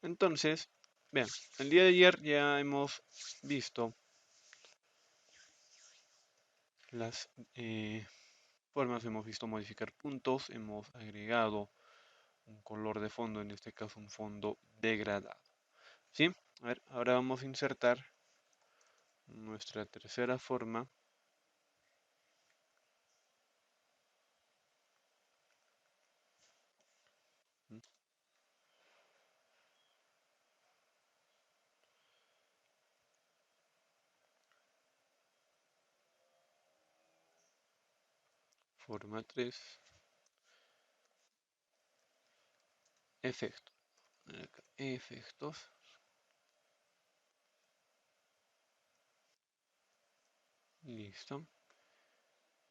Entonces, vean, el día de ayer ya hemos visto las formas, hemos visto modificar puntos, hemos agregado un color de fondo, en este caso un fondo degradado. ¿Sí? A ver, ahora vamos a insertar nuestra tercera forma. Forma 3. Efectos. Acá, efectos. Listo.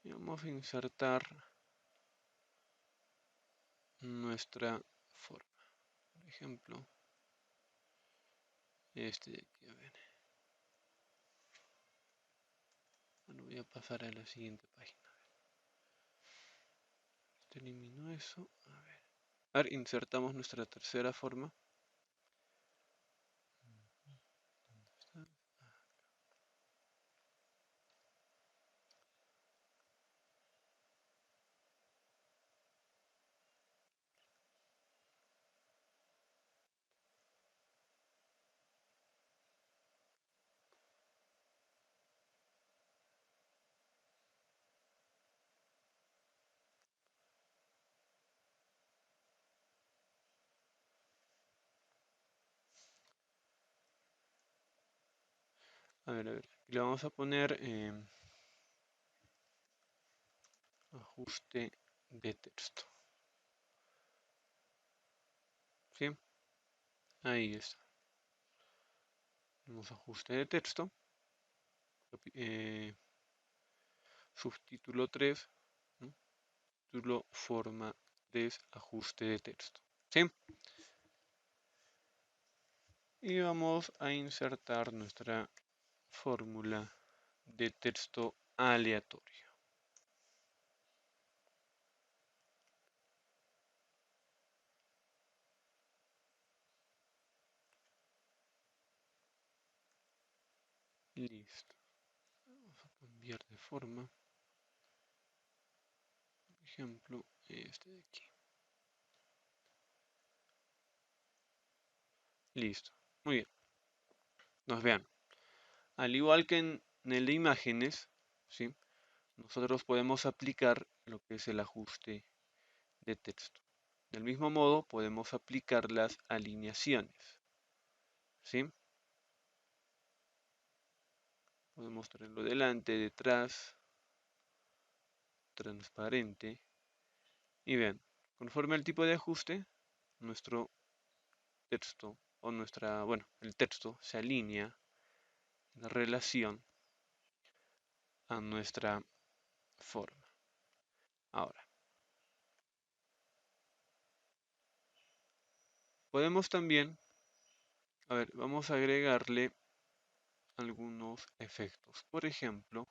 Y vamos a insertar nuestra forma. Por ejemplo, este de aquí, a ver. Bueno, voy a pasar a la siguiente página. Elimino eso. A ver, insertamos nuestra tercera forma. ¿Dónde está? A ver, a ver. Le vamos a poner ajuste de texto. ¿Sí? Ahí está. Tenemos ajuste de texto. Subtítulo 3. ¿No? Título forma 3 ajuste de texto. ¿Sí? Y vamos a insertar nuestra fórmula de texto aleatorio. Listo. Vamos a cambiar de forma. Por ejemplo, este de aquí. Listo. Muy bien. Nos vean. Al igual que en el de imágenes, ¿sí? Nosotros podemos aplicar lo que es el ajuste de texto. Del mismo modo, podemos aplicar las alineaciones. ¿Sí? Podemos traerlo delante, detrás, transparente. Y vean, conforme al tipo de ajuste, nuestro texto o el texto se alinea en relación a nuestra forma. Ahora, podemos también, a ver, vamos a agregarle algunos efectos. Por ejemplo,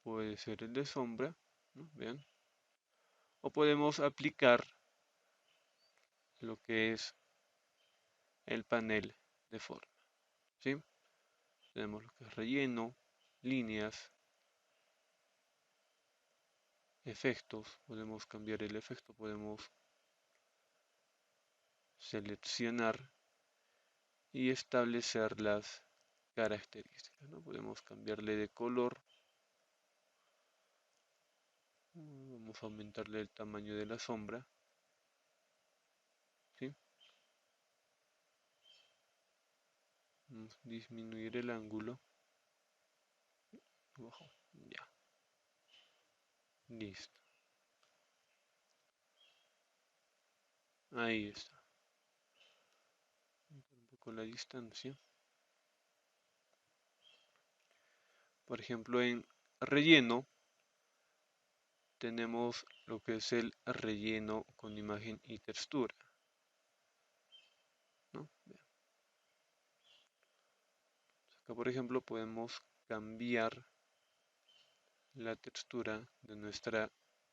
puede ser el de sombra, ¿no? Vean. O podemos aplicar lo que es el panel de forma. ¿Sí? Tenemos lo que es relleno, líneas, efectos. Podemos cambiar el efecto, podemos seleccionar y establecer las características, ¿no? Podemos cambiarle de color. Vamos a aumentarle el tamaño de la sombra. ¿Sí? Vamos a disminuir el ángulo. Abajo. Ya. Listo. Ahí está. Un poco la distancia. Por ejemplo, en relleno tenemos lo que es el relleno con imagen y textura, ¿no? Acá, por ejemplo, podemos cambiar la textura de nuestra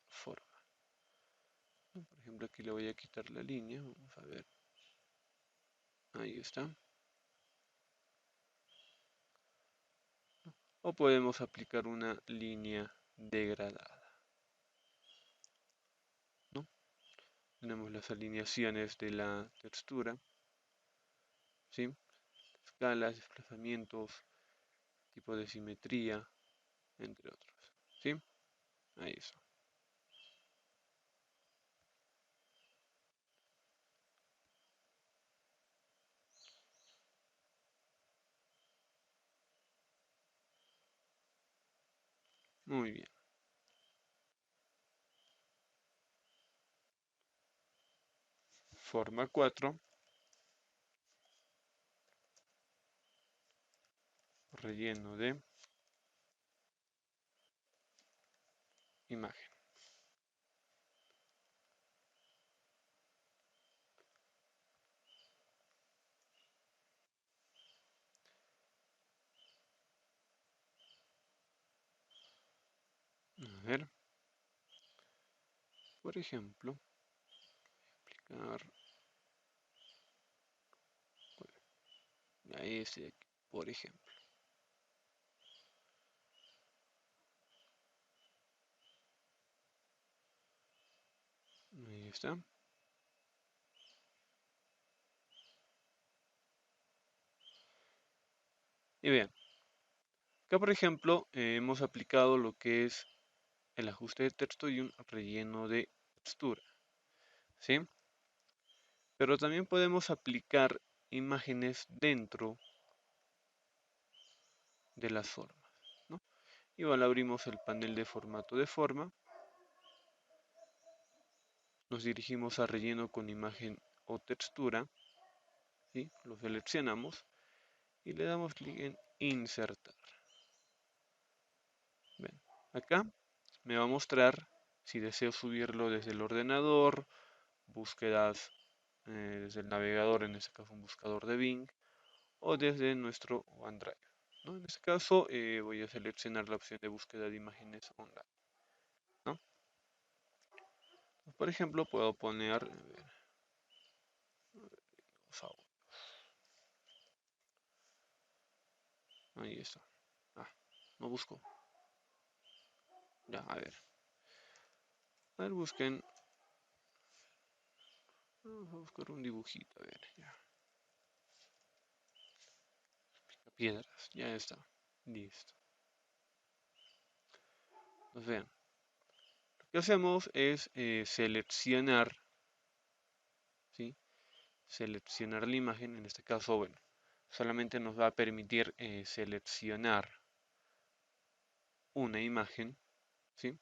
forma. Por ejemplo, aquí le voy a quitar la línea, vamos a ver, ahí está. O podemos aplicar una línea degradada, ¿no? Tenemos las alineaciones de la textura, ¿sí? Escalas, desplazamientos, tipo de simetría, entre otros, ¿sí? Ahí está. Muy bien. Forma 4, relleno de imagen. A ver, por ejemplo, aplicar a este de aquí, por ejemplo. Ahí está. Y vean, acá por ejemplo hemos aplicado lo que es el ajuste de texto y un relleno de textura, ¿sí? Pero también podemos aplicar imágenes dentro de las formas, ¿no? Igual abrimos el panel de formato de forma, nos dirigimos a relleno con imagen o textura, ¿sí? Lo seleccionamos y le damos clic en insertar. Ven, acá me va a mostrar si deseo subirlo desde el ordenador, búsquedas desde el navegador, en este caso un buscador de Bing, o desde nuestro OneDrive, ¿no? En este caso voy a seleccionar la opción de búsqueda de imágenes online, ¿no? Por ejemplo, puedo poner, ahí está. Ah, no busco. Ya, a ver. A ver, busquen. Vamos a buscar un dibujito, a ver, ya. Piedras, ya está. Listo. Pues vean, lo que hacemos es seleccionar, ¿sí? Seleccionar la imagen, en este caso, bueno, solamente nos va a permitir seleccionar una imagen, ¿sí?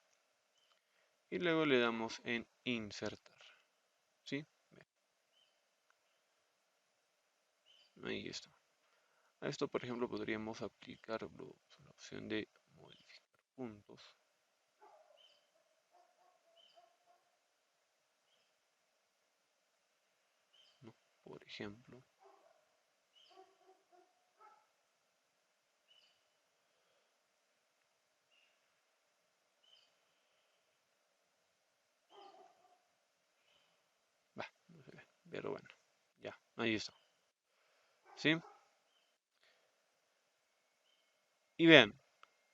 Y luego le damos en insertar, ¿sí? Ahí está. A esto, por ejemplo, podríamos aplicar la opción de modificar puntos, ¿no? Por ejemplo. No se ve, pero bueno, ya, ahí está. ¿Sí? Y vean,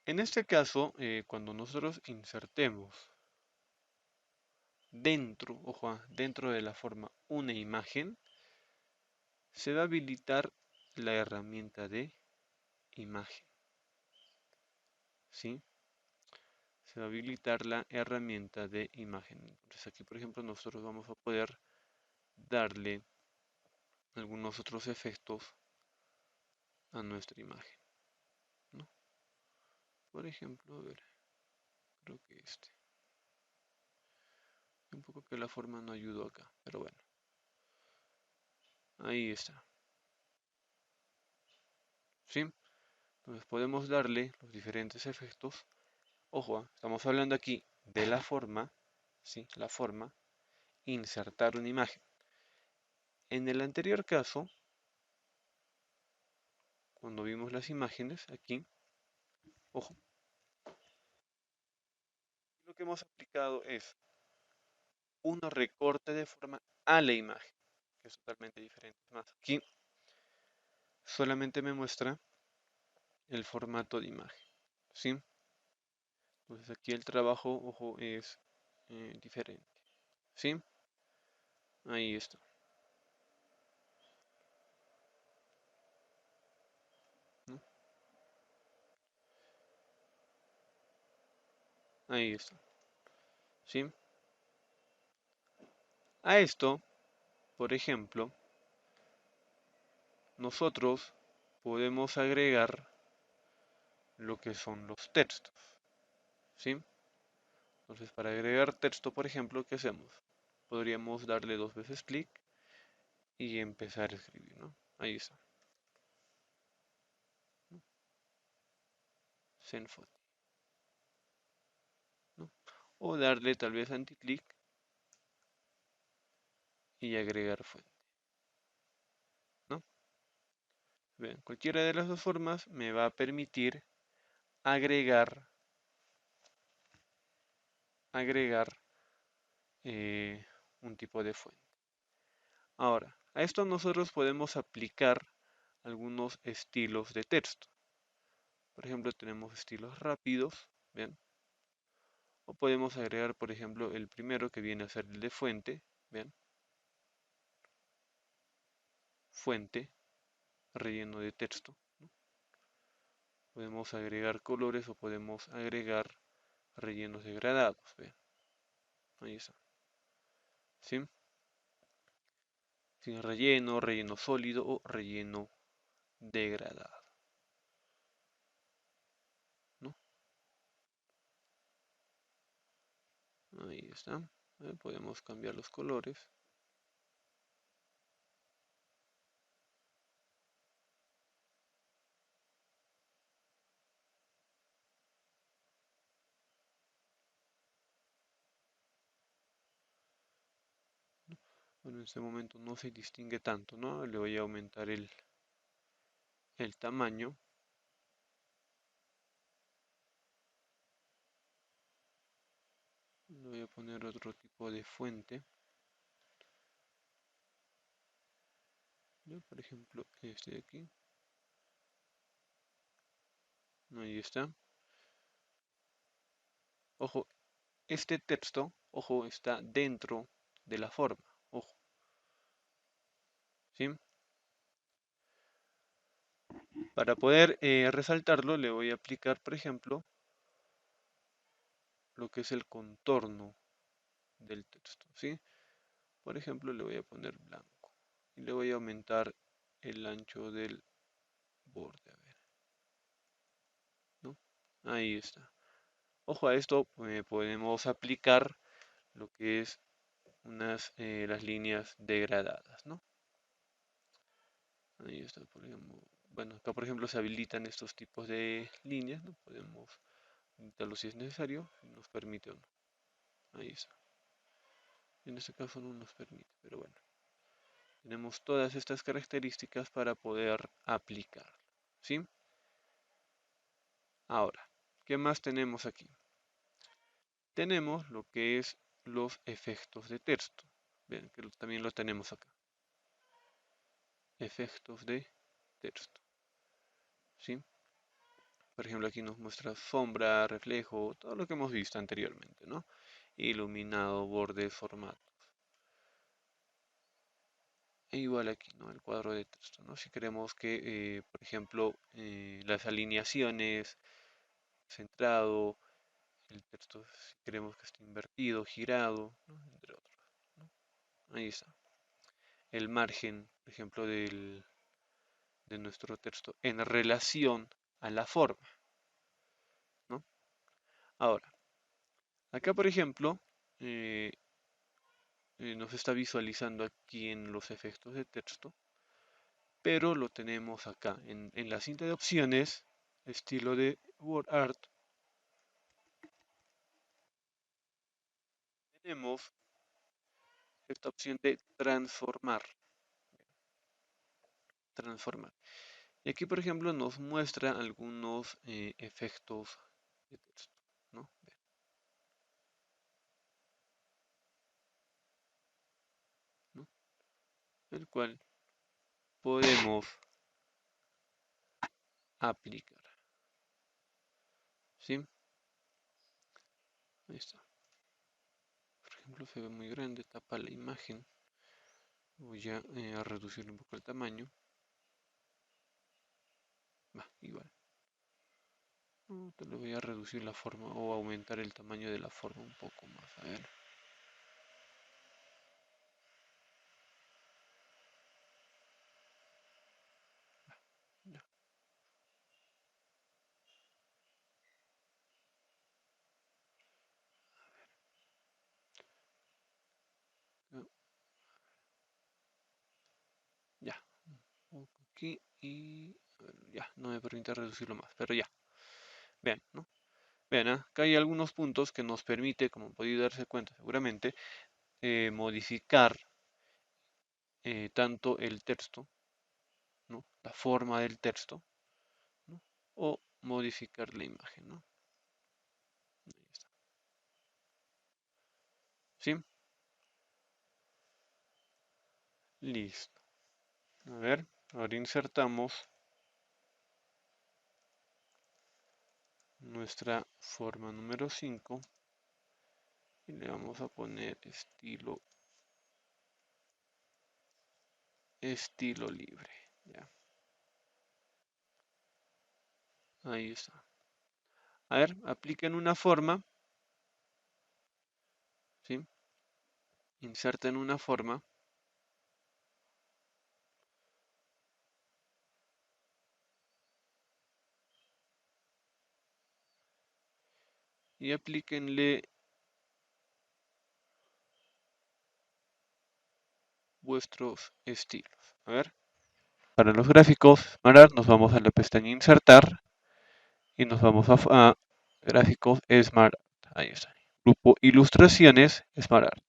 en este caso, cuando nosotros insertemos dentro, ojo, dentro de la forma una imagen, se va a habilitar la herramienta de imagen, ¿sí? Se va a habilitar la herramienta de imagen. Entonces aquí, por ejemplo, nosotros vamos a poder darle algunos otros efectos a nuestra imagen, ¿no? Por ejemplo, a ver, creo que este. Un poco que la forma no ayudó acá, pero bueno. Ahí está. ¿Sí? Entonces podemos darle los diferentes efectos. Ojo, estamos hablando aquí de la forma, ¿sí? La forma, insertar una imagen. En el anterior caso, cuando vimos las imágenes, aquí, ojo, lo que hemos aplicado es uno recorte de forma a la imagen, que es totalmente diferente. Es más, aquí solamente me muestra el formato de imagen, ¿sí? Entonces aquí el trabajo, ojo, es diferente, ¿sí? Ahí está, ¿no? Ahí está, ¿sí? A esto, por ejemplo, nosotros podemos agregar lo que son los textos, ¿sí? Entonces, para agregar texto, por ejemplo, ¿qué hacemos? Podríamos darle dos veces clic y empezar a escribir, ¿no? Ahí está, ¿no? Zenfone, ¿no? O darle tal vez anticlic y agregar fuente, ¿no? Bien, cualquiera de las dos formas me va a permitir agregar, agregar un tipo de fuente. Ahora, a esto nosotros podemos aplicar algunos estilos de texto. Por ejemplo, tenemos estilos rápidos, ¿bien? O podemos agregar, por ejemplo, el primero que viene a ser el de fuente, ¿bien? Fuente, relleno de texto, ¿no? Podemos agregar colores o podemos agregar rellenos degradados, ¿bien? Ahí está, ¿sí? Sin relleno, relleno sólido o relleno degradado, ¿no? Ahí está. Podemos cambiar los colores. Bueno, en este momento no se distingue tanto, ¿no? Le voy a aumentar el tamaño. Le voy a poner otro tipo de fuente. ¿Ya? Por ejemplo, este de aquí. Ahí está. Ojo, este texto, ojo, está dentro de la forma. Ojo, ¿sí? Para poder resaltarlo, le voy a aplicar, por ejemplo, lo que es el contorno del texto, ¿sí? Por ejemplo, le voy a poner blanco y le voy a aumentar el ancho del borde, a ver, ¿no? Ahí está. Ojo a esto, podemos aplicar lo que es las líneas degradadas, ¿no? Ahí está, por ejemplo. Bueno, acá por ejemplo se habilitan estos tipos de líneas, ¿no? Podemos habilitarlo si es necesario, si nos permite o no. Ahí está. En este caso no nos permite, pero bueno. Tenemos todas estas características para poder aplicar, ¿sí? Ahora, ¿qué más tenemos aquí? Tenemos lo que es los efectos de texto. Ven, que también lo tenemos acá. Efectos de texto, ¿sí? Por ejemplo, aquí nos muestra sombra, reflejo, todo lo que hemos visto anteriormente, ¿no? Iluminado, bordes, formatos. E igual aquí, ¿no? El cuadro de texto, ¿no? Si queremos que, por ejemplo, las alineaciones, centrado, el texto, si queremos que esté invertido, girado, ¿no? Entre otros, ¿no? Ahí está. El margen, por ejemplo, de nuestro texto en relación a la forma, ¿no? Ahora, acá, por ejemplo, eh, nos está visualizando aquí en los efectos de texto, pero lo tenemos acá en la cinta de opciones, estilo de WordArt, tenemos esta opción de transformar, transformar. Y aquí, por ejemplo, nos muestra algunos efectos de texto, ¿no? el cual podemos aplicar. ¿Sí? Ahí está. Por ejemplo, se ve muy grande, tapa la imagen. Voy a reducir un poco el tamaño. Va, igual. No, te lo voy a reducir la forma o aumentar el tamaño de la forma un poco más. A ver. Ya. Ya. Un poco aquí y a ver, ya. No me permite reducirlo más, pero ya. Vean, ¿no? Vean, acá hay algunos puntos que nos permite, como han podido darse cuenta seguramente, modificar tanto el texto, ¿no? La forma del texto, ¿no? O modificar la imagen, ¿no? Ahí está. ¿Sí? Listo. A ver, ahora insertamos nuestra forma número 5 y le vamos a poner estilo libre. Ya, ahí está. A ver, apliquen una forma, ¿sí? Inserten una forma y aplíquenle vuestros estilos. A ver, para los gráficos, ahora nos vamos a la pestaña Insertar y nos vamos a Gráficos Smart. Ahí está. Grupo Ilustraciones Smart Art.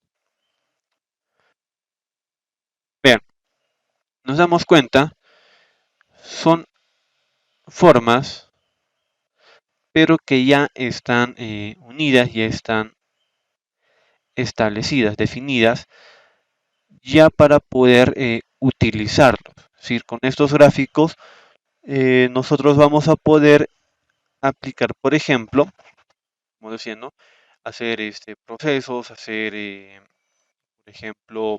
Vean, nos damos cuenta, son formas, pero que ya están unidas, ya están establecidas, definidas, ya para poder utilizarlos. Es decir, con estos gráficos nosotros vamos a poder aplicar, por ejemplo, como decía, ¿no? Hacer procesos, hacer, por ejemplo,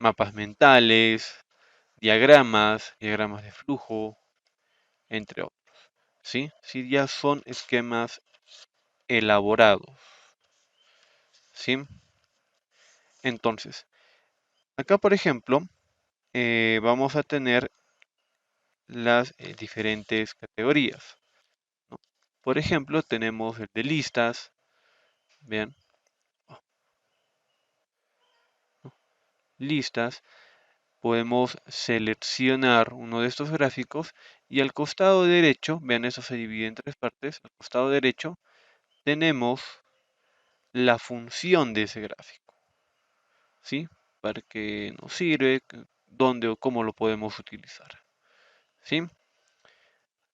mapas mentales, diagramas de flujo, entre otros. ¿Sí? Sí, ya son esquemas elaborados. ¿Sí? Entonces, acá, por ejemplo, vamos a tener las diferentes categorías, ¿no? Por ejemplo, tenemos el de listas, vean, ¿no? Listas, podemos seleccionar uno de estos gráficos y al costado derecho, vean, eso se divide en tres partes, al costado derecho tenemos la función de ese gráfico, ¿sí? Para qué nos sirve, dónde o cómo lo podemos utilizar, ¿sí?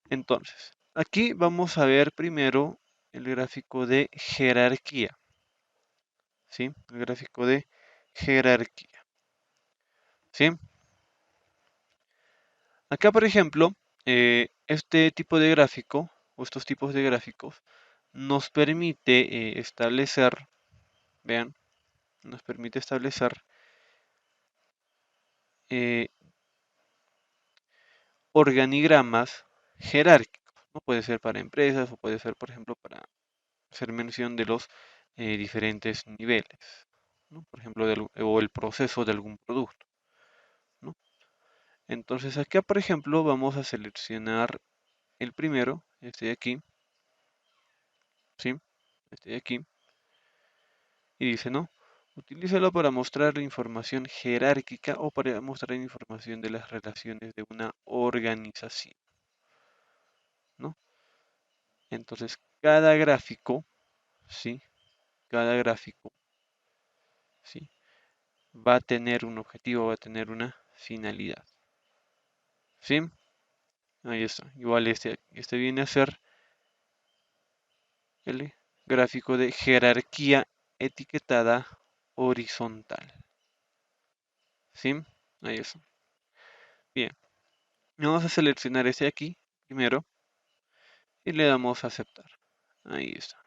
Entonces, aquí vamos a ver primero el gráfico de jerarquía, ¿sí? El gráfico de jerarquía, ¿sí? Acá, por ejemplo, este tipo de gráfico, o estos tipos de gráficos, nos permite establecer, vean, nos permite establecer eh, organigramas jerárquicos, ¿no? Puede ser para empresas o puede ser, por ejemplo, para hacer mención de los diferentes niveles, ¿no? Por ejemplo, o el proceso de algún producto, ¿no? Entonces acá, por ejemplo, vamos a seleccionar el primero, este de aquí, ¿sí? Este de aquí, y dice, ¿no? Utilízalo para mostrar información jerárquica o para mostrar información de las relaciones de una organización, ¿no? Entonces, cada gráfico, ¿sí? Cada gráfico, ¿sí? Va a tener un objetivo, va a tener una finalidad, ¿sí? Ahí está. Igual este viene a ser el gráfico de jerarquía etiquetada horizontal, ¿Sí? Ahí está. Bien. Vamos a seleccionar ese aquí primero y le damos a aceptar. Ahí está.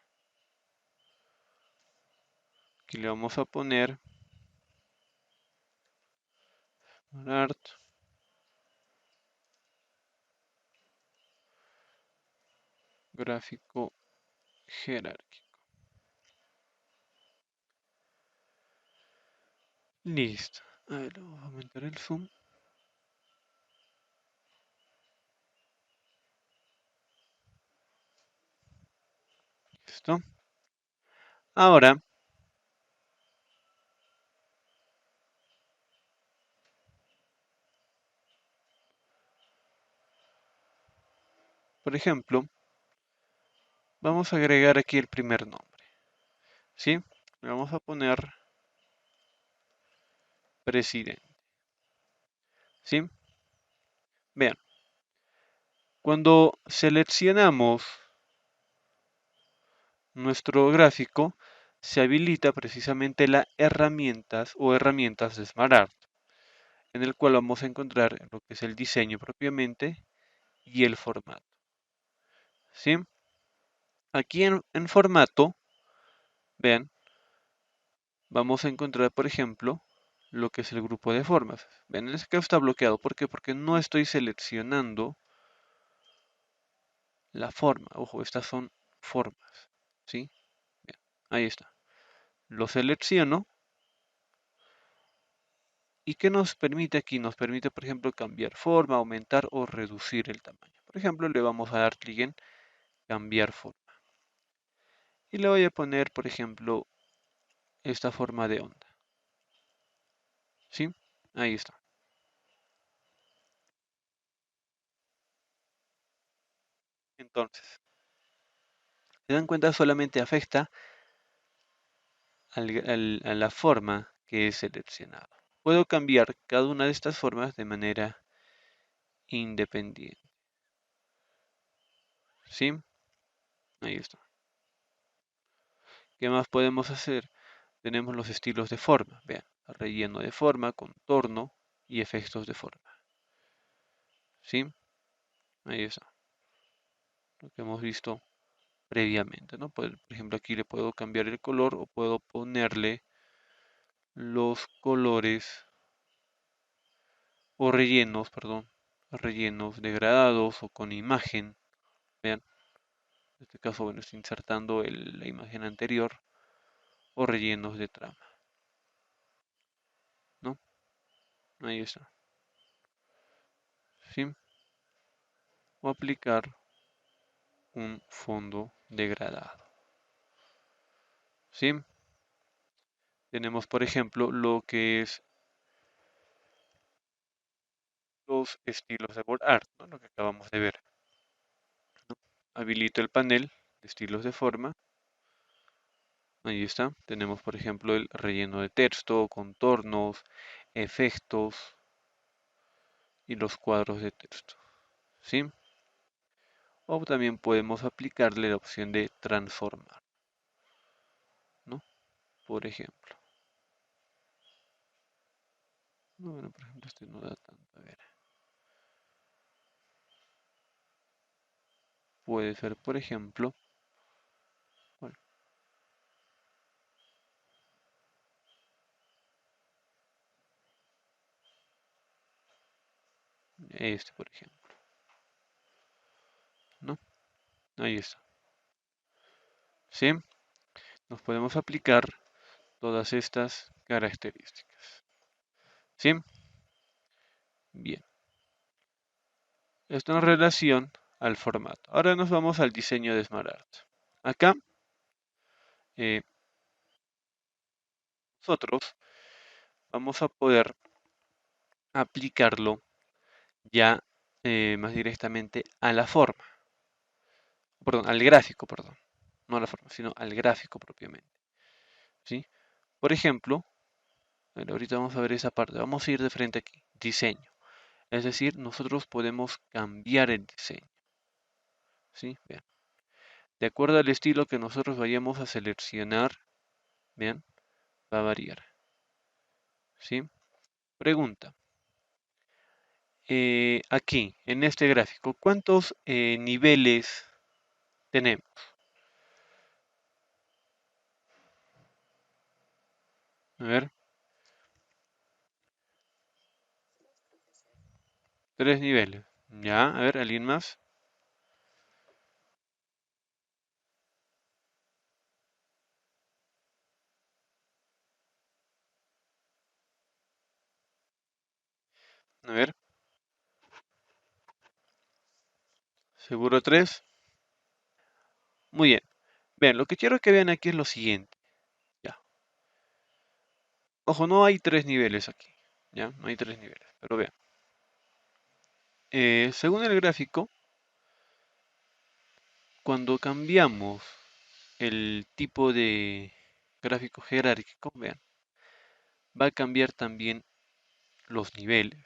Aquí le vamos a poner art gráfico jerárquico. Listo. A ver, vamos a aumentar el zoom. Listo. Ahora, por ejemplo, vamos a agregar aquí el primer nombre. ¿Sí? Le vamos a poner presidente. ¿Sí? Vean, cuando seleccionamos nuestro gráfico, se habilita precisamente la herramientas o herramientas de SmartArt, en el cual vamos a encontrar lo que es el diseño propiamente y el formato. ¿Sí? Aquí en formato, vean, vamos a encontrar, por ejemplo, lo que es el grupo de formas. Vean, en este caso está bloqueado. ¿Por qué? Porque no estoy seleccionando la forma. Ojo, estas son formas. ¿Sí? Bien, ahí está. Lo selecciono. ¿Y qué nos permite aquí? Nos permite, por ejemplo, cambiar forma, aumentar o reducir el tamaño. Por ejemplo, le vamos a dar clic en cambiar forma. Y le voy a poner, por ejemplo, esta forma de onda. ¿Sí? Ahí está. Entonces, ¿se dan cuenta? Solamente afecta a la forma que he seleccionado. Puedo cambiar cada una de estas formas de manera independiente. ¿Sí? Ahí está. ¿Qué más podemos hacer? Tenemos los estilos de forma. Vean, relleno de forma, contorno y efectos de forma. ¿Sí? Ahí está. Lo que hemos visto previamente, ¿no? Por ejemplo, aquí le puedo cambiar el color o puedo ponerle los colores o rellenos, perdón, rellenos degradados o con imagen. Vean, en este caso, bueno, estoy insertando la imagen anterior o rellenos de trama, ¿no? Ahí está. ¿Sí? O aplicar un fondo degradado. ¿Sí? Tenemos, por ejemplo, lo que es los estilos de word art, ¿no? Lo que acabamos de ver, ¿no? Habilito el panel de estilos de forma. Ahí está. Tenemos, por ejemplo, el relleno de texto, contornos, efectos y los cuadros de texto. ¿Sí? O también podemos aplicarle la opción de transformar, ¿no? Por ejemplo. No, bueno, por ejemplo, este no da tanto. A ver. Puede ser, por ejemplo, bueno, este, por ejemplo, ¿no? Ahí está. ¿Sí? Nos podemos aplicar todas estas características. ¿Sí? Bien. Esto en relación al formato. Ahora nos vamos al diseño de SmartArt. Acá, eh, nosotros vamos a poder aplicarlo ya más directamente a la forma. Perdón, al gráfico, perdón. No a la forma, sino al gráfico propiamente. ¿Sí? Por ejemplo, bueno, ahorita vamos a ver esa parte. Vamos a ir de frente aquí. Diseño. Es decir, nosotros podemos cambiar el diseño. ¿Sí? Bien. De acuerdo al estilo que nosotros vayamos a seleccionar, bien, va a variar. ¿Sí? Pregunta. Aquí, en este gráfico, ¿cuántos niveles tenemos? A ver, 3 niveles. Ya, a ver, ¿alguien más? A ver, ¿seguro 3? Muy bien. Bien, lo que quiero que vean aquí es lo siguiente. Ya. Ojo, no hay 3 niveles aquí. Ya, no hay 3 niveles. Pero vean. Según el gráfico, cuando cambiamos el tipo de gráfico jerárquico, vean, va a cambiar también los niveles.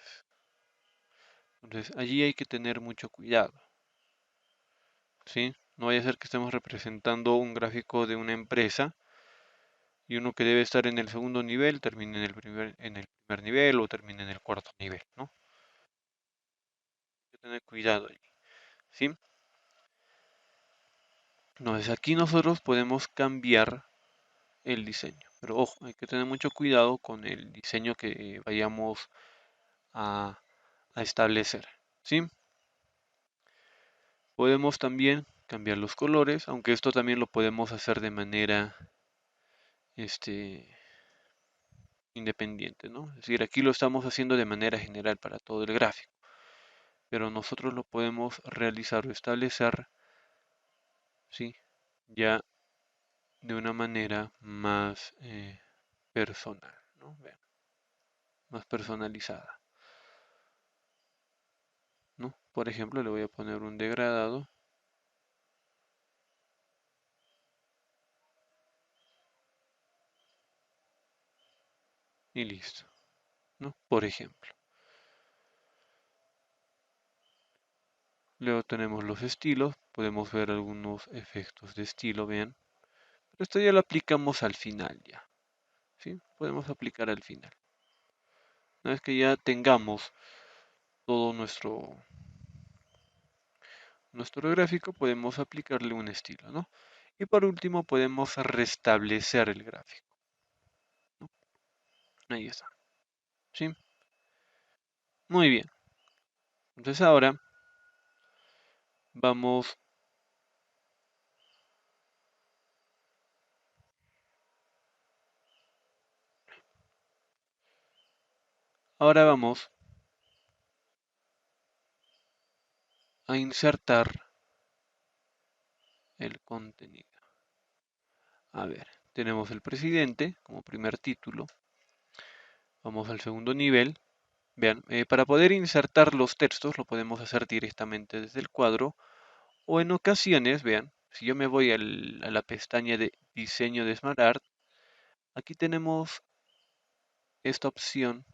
Entonces, allí hay que tener mucho cuidado, ¿sí? No vaya a ser que estemos representando un gráfico de una empresa y uno que debe estar en el segundo nivel termine en el primer nivel o termine en el cuarto nivel, ¿no? Hay que tener cuidado allí, ¿sí? Entonces, aquí nosotros podemos cambiar el diseño, pero ojo, hay que tener mucho cuidado con el diseño que vayamos a, a establecer, ¿sí? Podemos también cambiar los colores, aunque esto también lo podemos hacer de manera este, independiente, ¿no? Es decir, aquí lo estamos haciendo de manera general para todo el gráfico, pero nosotros lo podemos realizar o establecer, ¿sí? Ya de una manera más personal, ¿no? Vean, más personalizada, ¿no? Por ejemplo, le voy a poner un degradado y listo, ¿no? Por ejemplo. Luego tenemos los estilos, podemos ver algunos efectos de estilo, vean. Pero esto ya lo aplicamos al final ya, ¿sí? Podemos aplicar al final. Una vez que ya tengamos todo nuestro gráfico, podemos aplicarle un estilo, ¿no? Y por último, podemos restablecer el gráfico, ¿no? Ahí está, ¿sí? Muy bien. Entonces vamos, ahora vamos a insertar el contenido. A ver, tenemos el presidente como primer título. Vamos al segundo nivel. Vean, para poder insertar los textos lo podemos hacer directamente desde el cuadro o en ocasiones, vean, si yo me voy a la pestaña de diseño de SmartArt, aquí tenemos esta opción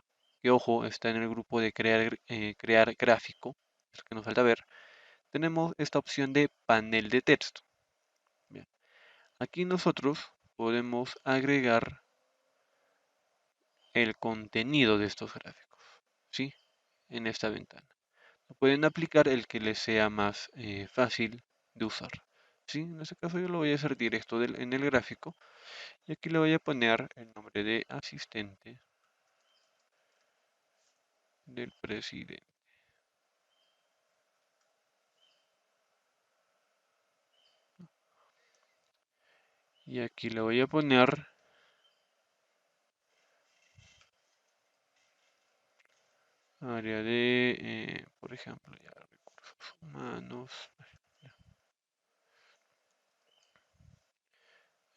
que, ojo, está en el grupo de crear gráfico, es lo que nos falta ver. Tenemos esta opción de panel de texto. Bien, aquí nosotros podemos agregar el contenido de estos gráficos, ¿sí? En esta ventana. Pueden aplicar el que les sea más fácil de usar. ¿Sí? En este caso yo lo voy a hacer directo en el gráfico y aquí le voy a poner el nombre de asistente del presidente. Y aquí le voy a poner área de, por ejemplo, ya recursos humanos.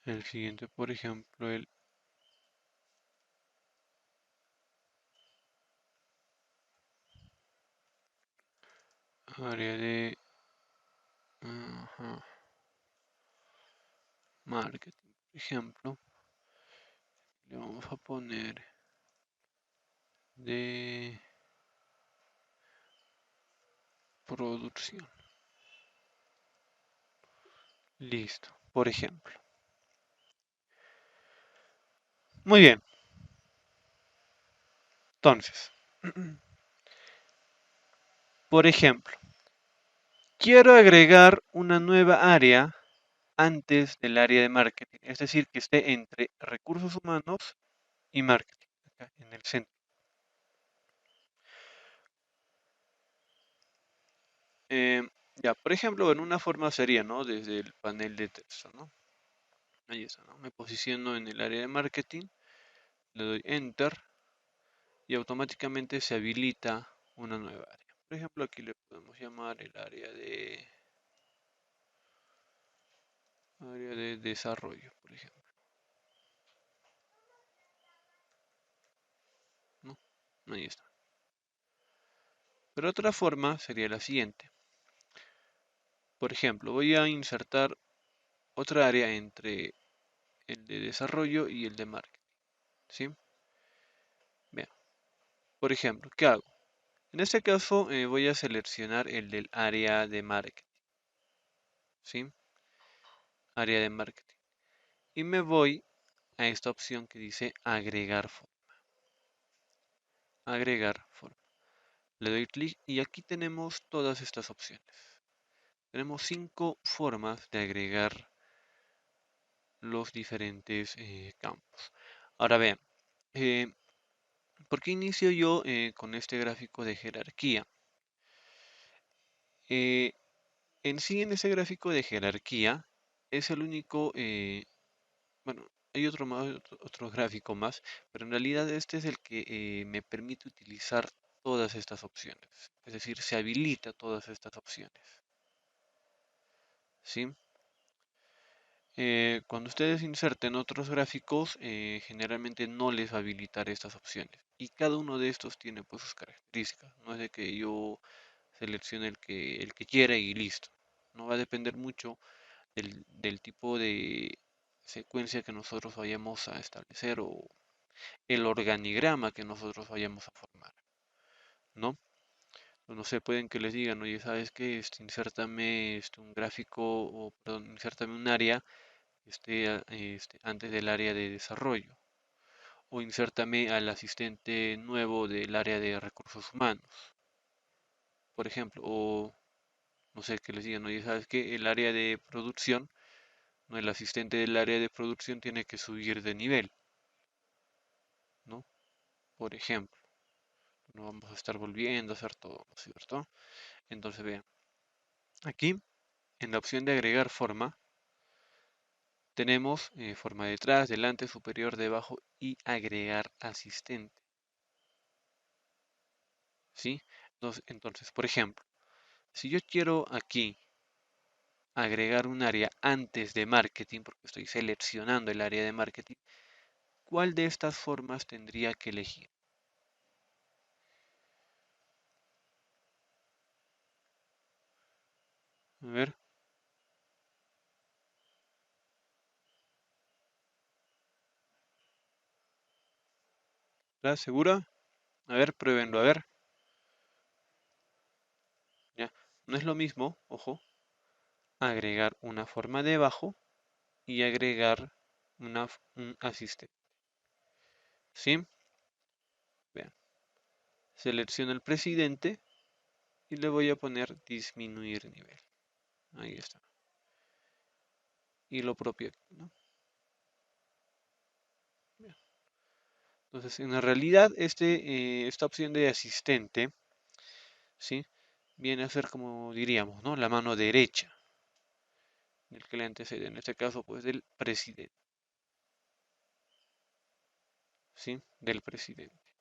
El siguiente, por ejemplo, el área de ajá, marketing, por ejemplo. Le vamos a poner de producción. Listo, por ejemplo. Muy bien. Entonces, por ejemplo, quiero agregar una nueva área antes del área de marketing, es decir, que esté entre recursos humanos y marketing, acá en el centro. Eh, ya, por ejemplo, en una forma sería, ¿no? Desde el panel de texto, ¿no? Ahí está, ¿no? Me posiciono en el área de marketing, le doy Enter y automáticamente se habilita una nueva área. Por ejemplo, aquí le podemos llamar el área de desarrollo, por ejemplo, ¿no? Ahí está. Pero otra forma sería la siguiente. Por ejemplo, voy a insertar otra área entre el de desarrollo y el de marketing, ¿sí? Bien, por ejemplo, ¿qué hago? En este caso voy a seleccionar el del área de marketing, ¿sí? Área de marketing. Y me voy a esta opción que dice agregar forma. Agregar forma. Le doy clic y aquí tenemos todas estas opciones. Tenemos 5 formas de agregar los diferentes campos. Ahora vean, eh, ¿por qué inicio yo con este gráfico de jerarquía? Eh, en sí, en ese gráfico de jerarquía, es el único, bueno, hay otro más, otro gráfico más, pero en realidad este es el que me permite utilizar todas estas opciones. Es decir, se habilita todas estas opciones. ¿Sí? Cuando ustedes inserten otros gráficos, generalmente no les va a habilitar estas opciones. Y cada uno de estos tiene pues sus características. No es de que yo seleccione el que quiera y listo. No va a depender mucho del tipo de secuencia que nosotros vayamos a establecer o el organigrama que nosotros vayamos a formar, ¿no? No sé, pueden que les digan, oye, ¿sabes qué? Insértame un gráfico, o perdón, insértame un área antes del área de desarrollo. O insértame al asistente nuevo del área de recursos humanos, por ejemplo. O no sé, que les digan, oye, ¿sabes qué? El área de producción, no, el asistente del área de producción tiene que subir de nivel, ¿no? Por ejemplo, no vamos a estar volviendo a hacer todo, ¿no es cierto? Entonces vean, aquí en la opción de agregar forma, tenemos forma detrás, delante, superior, debajo y agregar asistente, ¿sí? Entonces, por ejemplo, si yo quiero aquí agregar un área antes de marketing, porque estoy seleccionando el área de marketing, ¿cuál de estas formas tendría que elegir? A ver, ¿estás segura? A ver, pruébenlo, a ver. Ya, no es lo mismo, ojo, agregar una forma debajo y agregar un asistente. ¿Sí? Vean, selecciono el presidente y le voy a poner disminuir nivel. Ahí está. Y lo propio aquí, ¿no? Bien. Entonces, en la realidad, esta opción de asistente, ¿sí? Viene a ser como diríamos, ¿no? La mano derecha del que le antecede, en este caso, pues del presidente, ¿sí? Del presidente,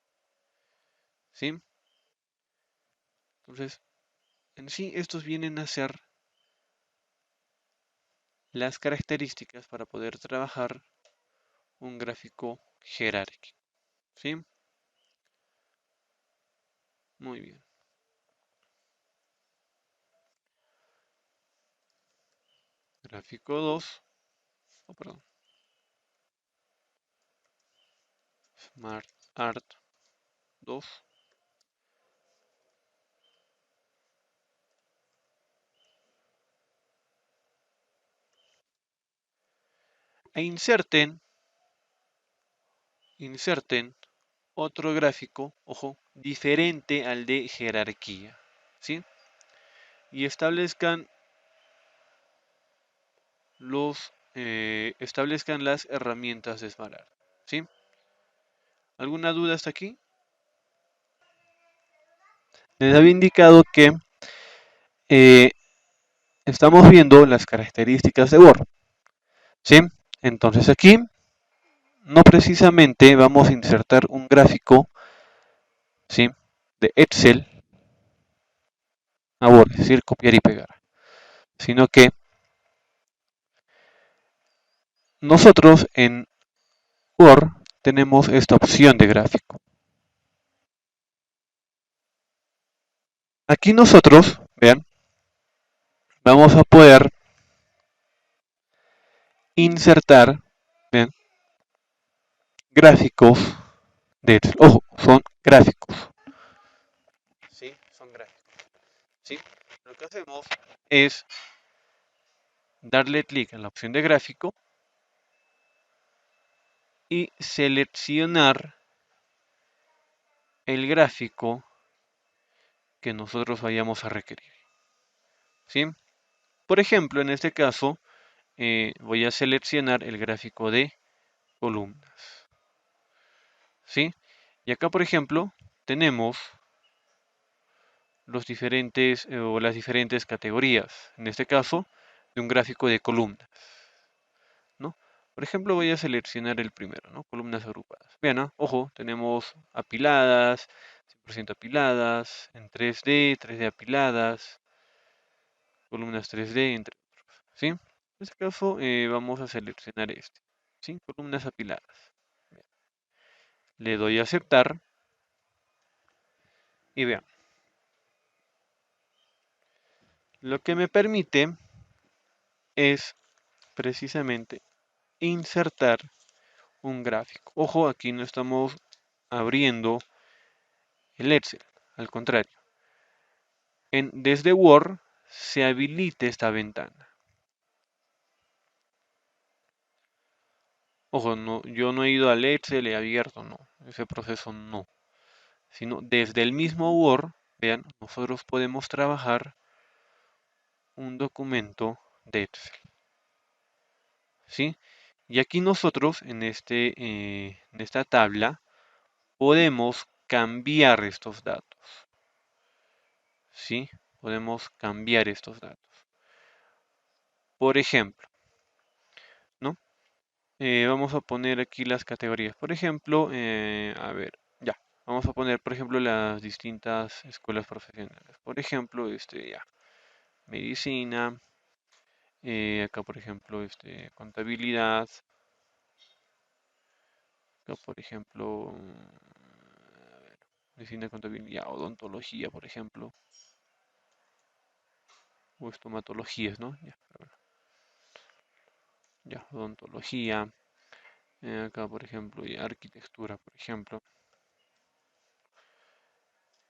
¿sí? Entonces, en sí, estos vienen a ser las características para poder trabajar un gráfico jerárquico, ¿sí? Muy bien. Gráfico 2, oh, perdón, Smart Art 2. E inserten otro gráfico, ojo, diferente al de jerarquía, ¿sí? Y establezcan las herramientas de SmartArt, ¿sí? ¿Alguna duda hasta aquí? Les había indicado que eh, estamos viendo las características de Word, ¿sí? Entonces aquí no precisamente vamos a insertar un gráfico, ¿sí? De Excel a Word, es decir, copiar y pegar, sino que nosotros en Word tenemos esta opción de gráfico. Aquí nosotros, vean, vamos a poder insertar, vean, gráficos de Excel. Ojo, son gráficos. Sí, son gráficos. ¿Sí? Lo que hacemos es darle clic en la opción de gráfico y seleccionar el gráfico que nosotros vayamos a requerir. ¿Sí? Por ejemplo, en este caso, voy a seleccionar el gráfico de columnas. ¿Sí? Y acá, por ejemplo, tenemos los diferentes o las diferentes categorías. En este caso, de un gráfico de columnas, ¿no? Por ejemplo, voy a seleccionar el primero, ¿no? Columnas agrupadas. Vean, ¿no? Ojo, tenemos apiladas, 100% apiladas, en 3D, 3D apiladas, columnas 3D, entre otros, ¿sí? En este caso, vamos a seleccionar este, ¿sí? Columnas apiladas. Bien. Le doy a aceptar y vean. Lo que me permite es precisamente insertar un gráfico. Ojo, aquí no estamos abriendo el Excel, al contrario. Desde Word se habilite esta ventana. Ojo, no, yo no he ido al Excel, he abierto, no, ese proceso no. Sino desde el mismo Word, vean, nosotros podemos trabajar un documento de Excel. ¿Sí? Y aquí nosotros, en esta tabla, podemos cambiar estos datos. ¿Sí? Podemos cambiar estos datos. Por ejemplo, ¿no? Vamos a poner aquí las categorías. Por ejemplo, a ver, ya. Vamos a poner, por ejemplo, las distintas escuelas profesionales. Por ejemplo, ya. Medicina. Acá, por ejemplo, contabilidad. Acá, por ejemplo, a ver, medicina, contabilidad, odontología, por ejemplo. O estomatologías, ¿no? Ya, ya, odontología. Acá, por ejemplo, y arquitectura, por ejemplo,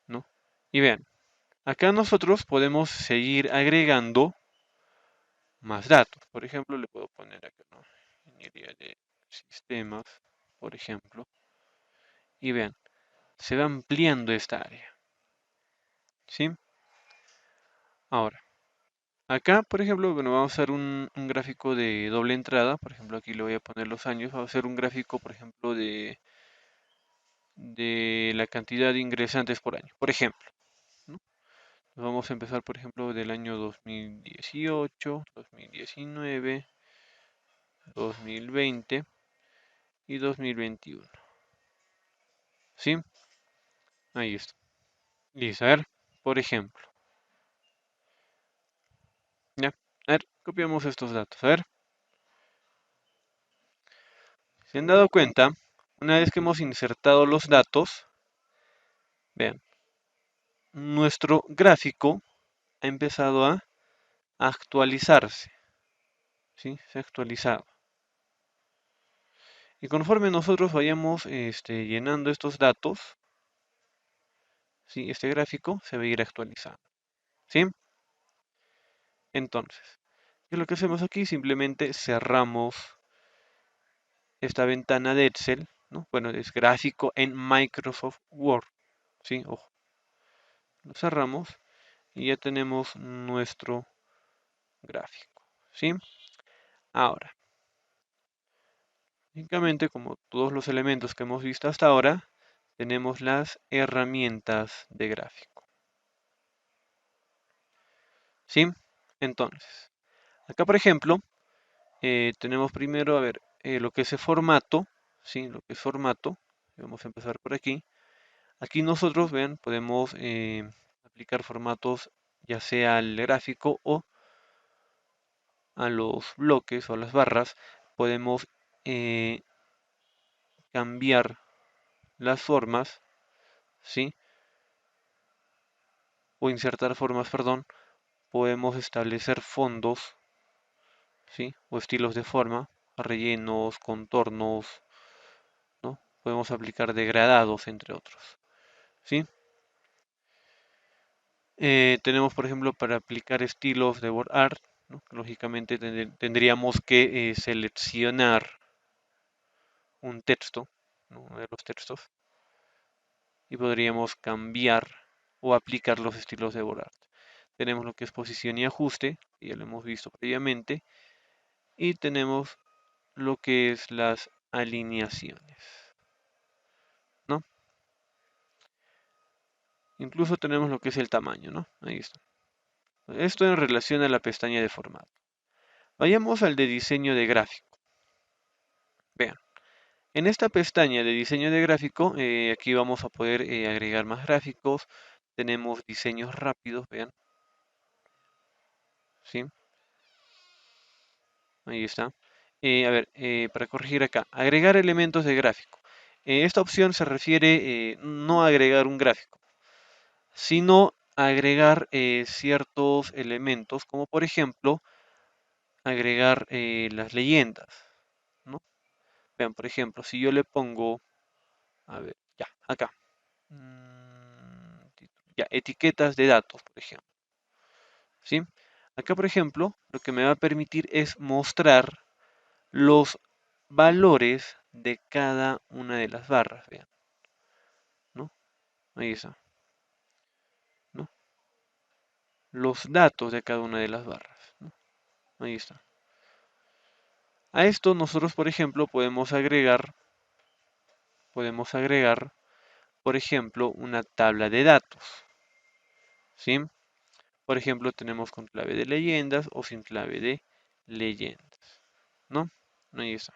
¿no? Y vean, acá nosotros podemos seguir agregando más datos. Por ejemplo, le puedo poner acá, ¿no? Ingeniería de sistemas, por ejemplo. Y vean, se va ampliando esta área. ¿Sí? Ahora, acá, por ejemplo, bueno, vamos a hacer un gráfico de doble entrada. Por ejemplo, aquí le voy a poner los años. Vamos a hacer un gráfico, por ejemplo, de la cantidad de ingresantes por año. Por ejemplo, ¿no? Vamos a empezar, por ejemplo, del año 2018, 2019, 2020 y 2021. ¿Sí? Ahí está. Listo. A ver, por ejemplo. Ya. A ver, copiamos estos datos. A ver. ¿Se han dado cuenta? Una vez que hemos insertado los datos, vean, nuestro gráfico ha empezado a actualizarse. ¿Sí? Se ha actualizado. Y conforme nosotros vayamos llenando estos datos, ¿sí? Este gráfico se va a ir actualizando. ¿Sí? Entonces, ¿qué es lo que hacemos aquí? Simplemente cerramos esta ventana de Excel, ¿no? Bueno, es gráfico en Microsoft Word, ¿sí? Ojo, lo cerramos y ya tenemos nuestro gráfico, ¿sí? Ahora, únicamente como todos los elementos que hemos visto hasta ahora, tenemos las herramientas de gráfico, ¿sí? Entonces, acá por ejemplo, tenemos primero, a ver, lo que es el formato, ¿sí? Lo que es formato, vamos a empezar por aquí. Aquí nosotros, vean, podemos aplicar formatos ya sea al gráfico o a los bloques o a las barras. Podemos eh, cambiar las formas, ¿sí? O insertar formas, perdón. Podemos establecer fondos, ¿sí? O estilos de forma, rellenos, contornos, ¿no? Podemos aplicar degradados, entre otros, ¿sí? Tenemos, por ejemplo, para aplicar estilos de word art, ¿no? Lógicamente tendríamos que seleccionar un texto, ¿no? Uno de los textos, y podríamos cambiar o aplicar los estilos de word art. Tenemos lo que es posición y ajuste, que ya lo hemos visto previamente, y tenemos lo que es las alineaciones, ¿no? Incluso tenemos lo que es el tamaño, ¿no? Ahí está. Esto en relación a la pestaña de formato. Vayamos al de diseño de gráfico. Vean, en esta pestaña de diseño de gráfico, aquí vamos a poder agregar más gráficos. Tenemos diseños rápidos, vean. ¿Sí? Ahí está. A ver, para corregir acá, agregar elementos de gráfico. Esta opción se refiere no a agregar un gráfico, sino a agregar ciertos elementos, como por ejemplo, agregar las leyendas, ¿no? Vean, por ejemplo, si yo le pongo, a ver, ya, acá, ya, etiquetas de datos, por ejemplo, ¿sí? Acá, por ejemplo, lo que me va a permitir es mostrar los valores de cada una de las barras, vean, ¿no? Ahí está, ¿no? Los datos de cada una de las barras, ¿no? Ahí está. A esto nosotros, por ejemplo, podemos agregar, por ejemplo, una tabla de datos, ¿sí? Por ejemplo, tenemos con clave de leyendas o sin clave de leyendas, ¿no? Ahí está.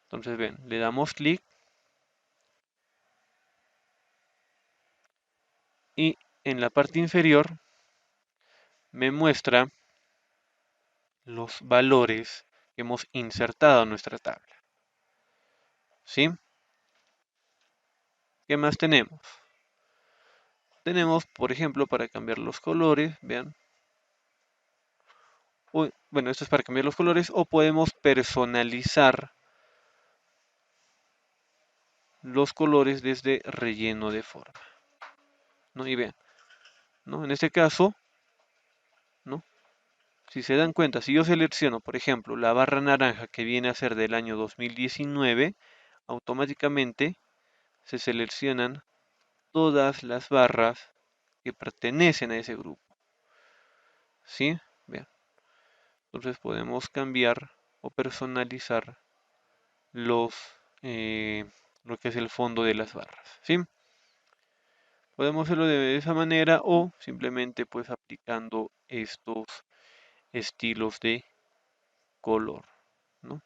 Entonces, ven, le damos clic y en la parte inferior me muestra los valores que hemos insertado en nuestra tabla, ¿sí? ¿Qué más tenemos? Tenemos, por ejemplo, para cambiar los colores, vean. Bueno, esto es para cambiar los colores o podemos personalizar los colores desde relleno de forma, ¿no? Y vean, ¿no? En este caso, ¿no? Si se dan cuenta, si yo selecciono, por ejemplo, la barra naranja que viene a ser del año 2019, automáticamente se seleccionan todas las barras que pertenecen a ese grupo, ¿sí? Vean. Entonces podemos cambiar o personalizar los, eh, lo que es el fondo de las barras, ¿sí? Podemos hacerlo de esa manera o simplemente pues aplicando estos estilos de color, ¿no?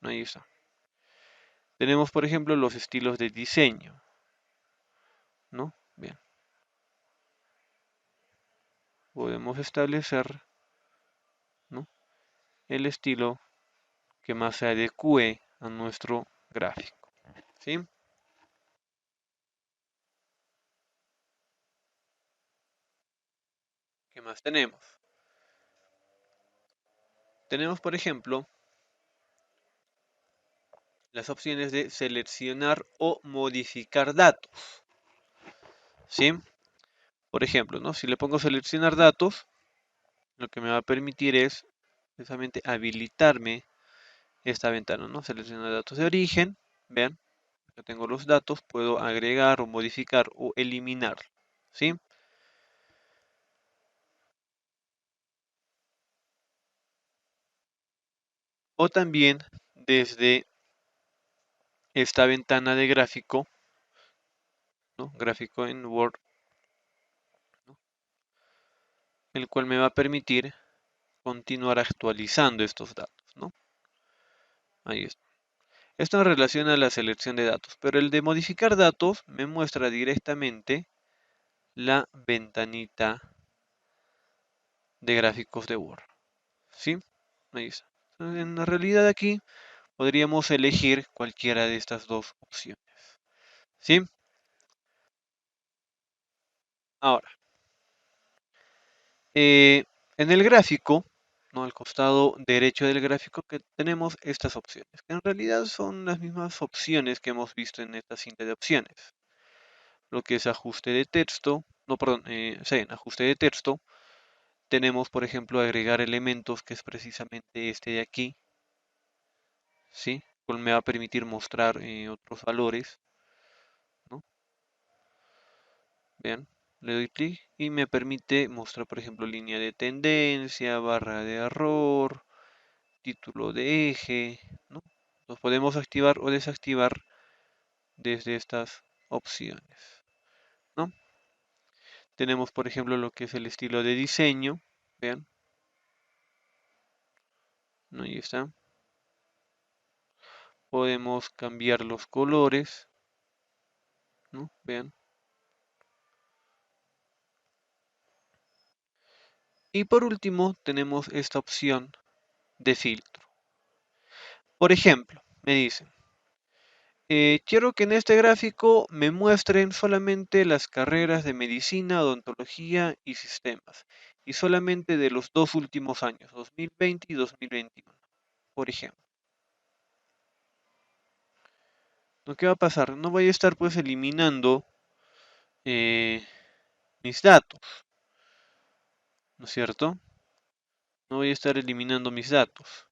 Ahí está. Tenemos, por ejemplo, los estilos de diseño, ¿no? Bien, podemos establecer, ¿no? El estilo que más se adecue a nuestro gráfico, ¿sí? ¿Qué más tenemos? Tenemos, por ejemplo, las opciones de seleccionar o modificar datos, ¿sí? Por ejemplo, ¿no? Si le pongo seleccionar datos, lo que me va a permitir es precisamente habilitarme esta ventana, ¿no? Seleccionar datos de origen, vean, Acá tengo los datos, puedo agregar o modificar o eliminar, ¿sí? O también desde esta ventana de gráfico, ¿no? Gráfico en Word, ¿no? El cual me va a permitir continuar actualizando estos datos, ¿no? Ahí está. Esto en relación a la selección de datos, pero el de modificar datos me muestra directamente la ventanita de gráficos de Word, ¿sí? Ahí está. En la realidad aquí podríamos elegir cualquiera de estas dos opciones, ¿sí? Ahora, en el gráfico, ¿no? Al costado derecho del gráfico que tenemos estas opciones, que en realidad son las mismas opciones que hemos visto en esta cinta de opciones. Lo que es ajuste de texto, no, perdón, sí, en ajuste de texto tenemos, por ejemplo, agregar elementos, que es precisamente este de aquí, ¿sí? Cual me va a permitir mostrar otros valores, ¿no? Vean, le doy clic y me permite mostrar, por ejemplo, línea de tendencia, barra de error, título de eje, ¿no? Los podemos activar o desactivar desde estas opciones, ¿no? Tenemos, por ejemplo, lo que es el estilo de diseño, vean, ¿no? Ahí está. Podemos cambiar los colores, ¿no? Vean. Y por último, tenemos esta opción de filtro. Por ejemplo, me dicen, quiero que en este gráfico me muestren solamente las carreras de medicina, odontología y sistemas, y solamente de los dos últimos años, 2020 y 2021, por ejemplo. ¿No? ¿Qué va a pasar? No voy a estar pues eliminando eh, mis datos, ¿no es cierto? No voy a estar eliminando mis datos.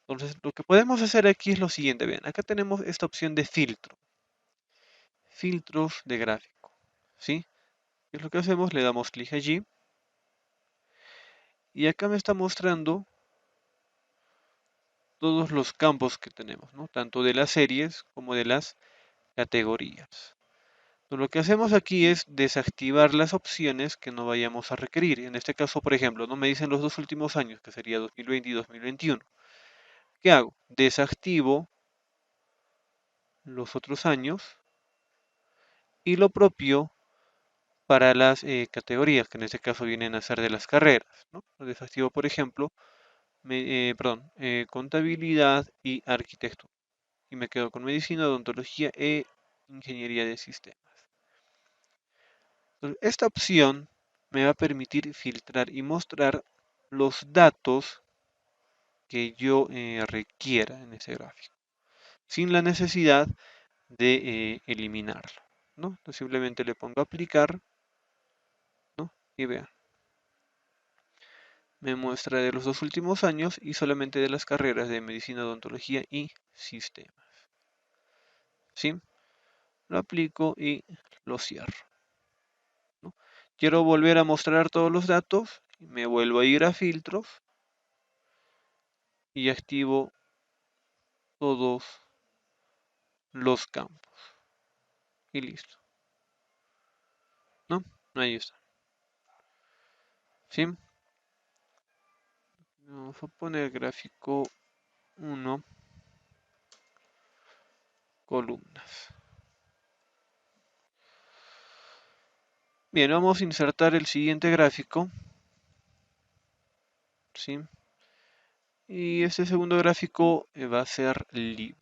Entonces, lo que podemos hacer aquí es lo siguiente, vean, acá tenemos esta opción de filtro, filtros de gráfico, ¿sí? ¿Qué es lo que hacemos? Le damos clic allí y acá me está mostrando todos los campos que tenemos, ¿no? Tanto de las series como de las categorías. Entonces, lo que hacemos aquí es desactivar las opciones que no vayamos a requerir. En este caso, por ejemplo, no me dicen los dos últimos años, que sería 2020 y 2021. ¿Qué hago? Desactivo los otros años y lo propio para las categorías, que en este caso vienen a ser de las carreras, ¿no? Lo desactivo, por ejemplo, contabilidad y arquitectura. Y me quedo con medicina, odontología e ingeniería de sistemas. Entonces, esta opción me va a permitir filtrar y mostrar los datos que yo requiera en ese gráfico, sin la necesidad de eliminarlo, ¿no? Entonces, simplemente le pongo aplicar, ¿no? Y vean, me muestra de los dos últimos años y solamente de las carreras de medicina, odontología y sistemas. ¿Sí? Lo aplico y lo cierro, ¿no? Quiero volver a mostrar todos los datos, me vuelvo a ir a filtros y activo todos los campos y listo, ¿no? Ahí está. ¿Sí? Vamos a poner gráfico 1, columnas. Bien, vamos a insertar el siguiente gráfico, ¿sí? Y este segundo gráfico va a ser libre.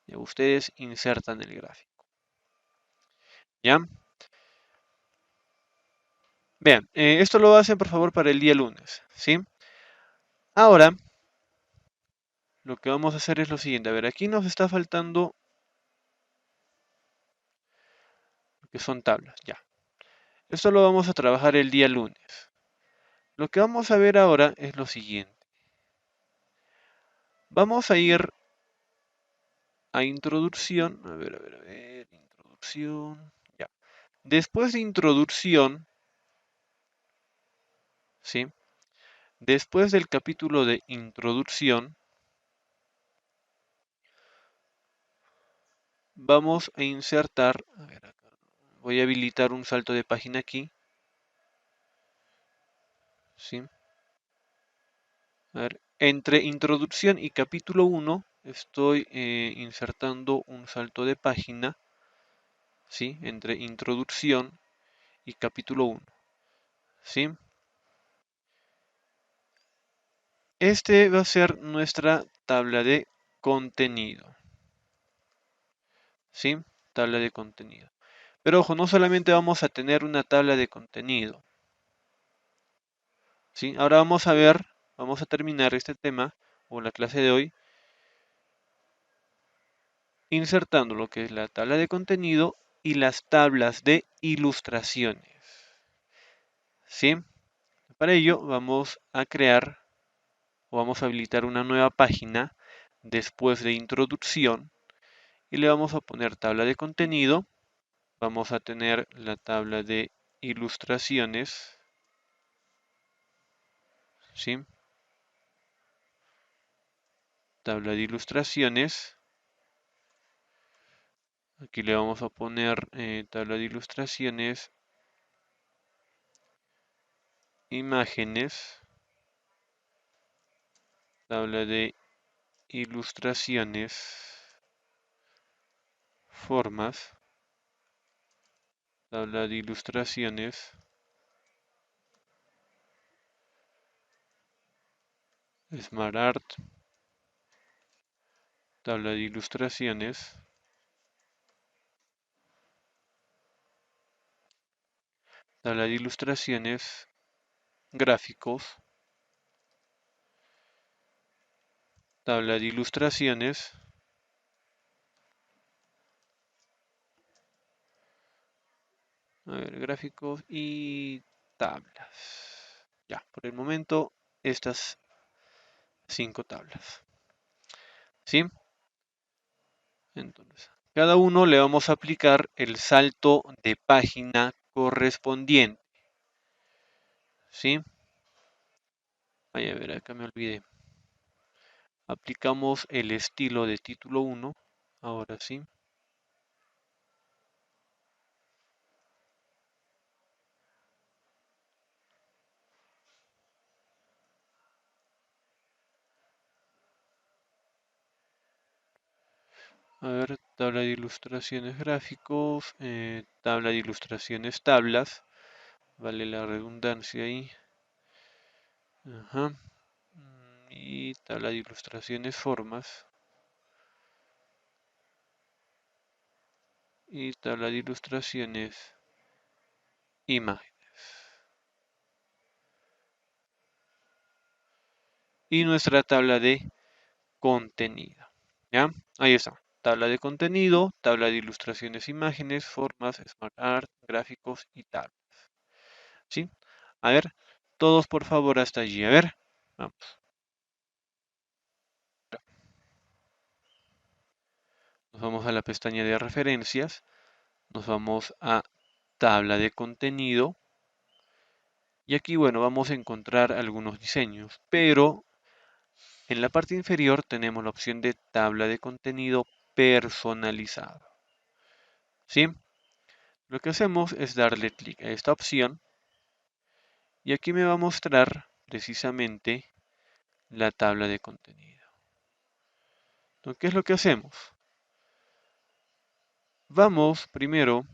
Ya ustedes insertan el gráfico. ¿Ya? Vean, esto lo hacen por favor para el día lunes, ¿sí? Ahora, lo que vamos a hacer es lo siguiente. A ver, aquí nos está faltando lo que son tablas, ya. Esto lo vamos a trabajar el día lunes. Lo que vamos a ver ahora es lo siguiente. Vamos a ir a introducción. A ver, introducción. Ya. Después de introducción, ¿sí? Después del capítulo de introducción, vamos a insertar, a ver, acá, voy a habilitar un salto de página aquí, ¿sí? A ver, entre introducción y capítulo 1 estoy insertando un salto de página, ¿sí? Entre introducción y capítulo 1, ¿sí? Este va a ser nuestra tabla de contenido, ¿sí? Tabla de contenido. Pero ojo, no solamente vamos a tener una tabla de contenido, ¿sí? Ahora vamos a terminar este tema o la clase de hoy insertando lo que es la tabla de contenido y las tablas de ilustraciones, ¿sí? Para ello vamos a crear o vamos a habilitar una nueva página después de introducción y le vamos a poner tabla de contenido. Vamos a tener la tabla de ilustraciones, ¿sí? Tabla de ilustraciones. Aquí le vamos a poner tabla de ilustraciones, imágenes, tabla de ilustraciones, formas, tabla de ilustraciones, Smart Art, tabla de ilustraciones, tabla de ilustraciones, gráficos, tabla de ilustraciones, a ver, gráficos y tablas. Ya, por el momento estas 5 tablas. ¿Sí? Entonces, cada uno le vamos a aplicar el salto de página correspondiente. ¿Sí? Ay, a ver, acá me olvidé. Aplicamos el estilo de título 1. Ahora sí. A ver, tabla de ilustraciones gráficos, tabla de ilustraciones tablas, vale la redundancia ahí. Ajá. Y tabla de ilustraciones formas. Y tabla de ilustraciones imágenes. Y nuestra tabla de contenido. ¿Ya? Ahí está. Tabla de contenido, tabla de ilustraciones imágenes, formas, Smart Art, gráficos y tablas. ¿Sí? A ver, todos por favor hasta allí. A ver, vamos. Nos vamos a la pestaña de referencias. Nos vamos a tabla de contenido. Y aquí, bueno, vamos a encontrar algunos diseños. Pero en la parte inferior tenemos la opción de tabla de contenido personalizado. ¿Sí? Lo que hacemos es darle clic a esta opción. Y aquí me va a mostrar precisamente la tabla de contenido. Entonces, ¿qué es lo que hacemos? Vamos primero